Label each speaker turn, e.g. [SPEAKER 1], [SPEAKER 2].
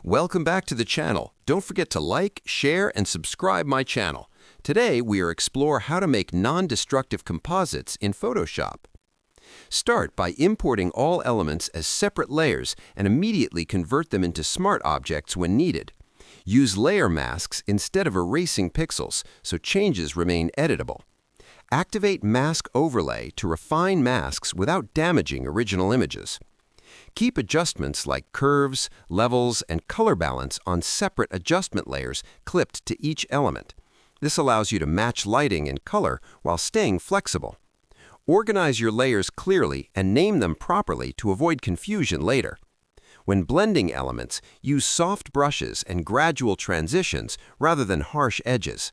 [SPEAKER 1] Welcome back to the channel. Don't forget to like, share, and subscribe my channel. Today, we will explore how to make non-destructive composites in Photoshop. Start by importing all elements as separate layers and immediately convert them into smart objects when needed. Use layer masks instead of erasing pixels, so changes remain editable. Activate Mask Overlay to refine masks without damaging original images. Keep adjustments like curves, levels, and color balance on separate adjustment layers clipped to each element. This allows you to match lighting and color while staying flexible. Organize your layers clearly and name them properly to avoid confusion later. When blending elements, use soft brushes and gradual transitions rather than harsh edges.